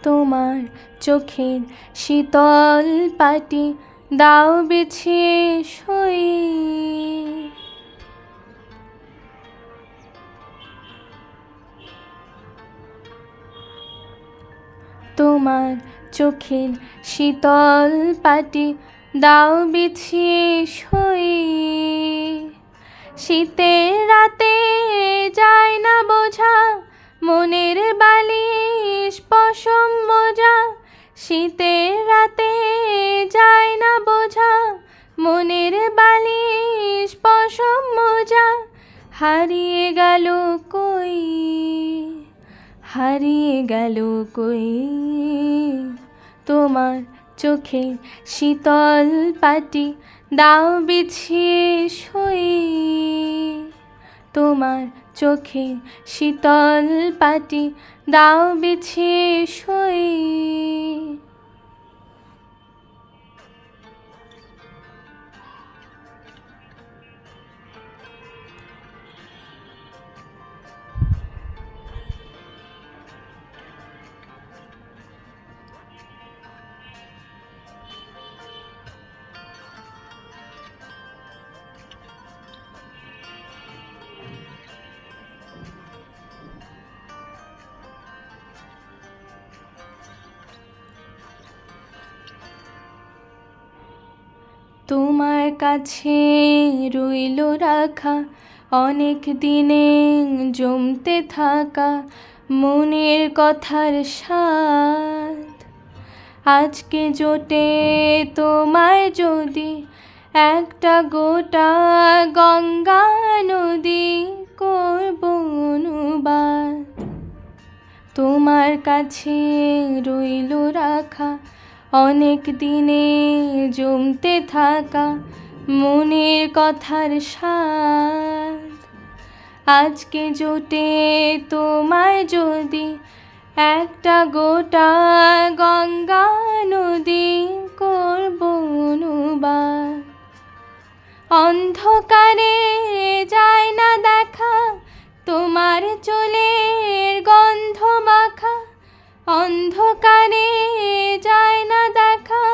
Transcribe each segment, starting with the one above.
তোমার চোখের শীতল পাটি দাও বিছিয়ে শুই। তোমার চোখের শীতল পাটি দাও বিছিয়ে শুই। শীতের রাতে যায় না বোঝা মনের বালিশ পশম মোজা। শীতের রাতে যায় না বোঝা মনের বালিশ পশম মোজা। হারিয়ে গেল কই, হারিয়ে গেল কই তোমার চোখে শীতল পাটি দাও বিছিয়ে শুই। তোমার চোখে শীতল পাটি দাও বিছিয়ে শুই। তোমার কাছে রইল রাখা অনেক দিনে জমতে থাকা মনের কথার স্বাদ। আজকে জোটে তোমায় যদি একটা গোটা গঙ্গা নদী করব অনুবাদ। তোমার কাছে রইল রাখা অনেক দিনে জমতে থাকা মনের কথার স্বাদ। আজকে জোটে তোমায় যদি একটা গোটা গঙ্গা নদী করব অনুবাদ। অন্ধকারে যায় না দেখা তোমার চুলের গন্ধ মাখা। অন্ধকারে যায় না দেখা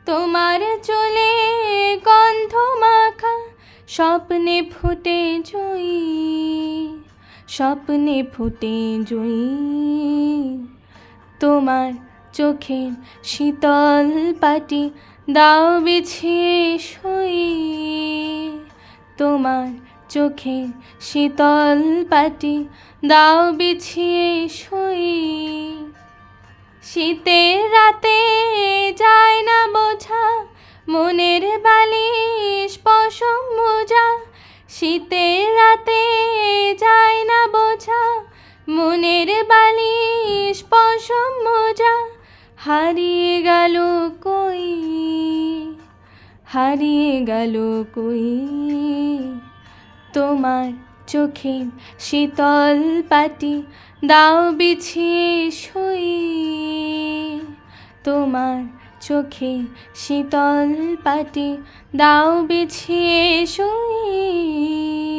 তোমার চুলের গন্ধ মাখা। স্বপ্নে ফুটে জুই, স্বপ্নে ফুটে জুই তোমার চোখের শীতল পাটি দাও বিছিয়ে শুই। তোমার চোখের শীতল পাটি দাও বিছিয়ে শুই। শীতের রাতে যায় না বোঝা মনের বালিশ পশম মোজা। শীতের রাতে যায় না বোঝা মনের বালিশ পশম মোজা। হারিয়ে গেল কই, হারিয়ে গেল কই তোমার চোখের শীতল পাটি দাও বিছিয়ে শুই। তোমার চোখে শীতল পাটি দাও বিছিয়ে শুই।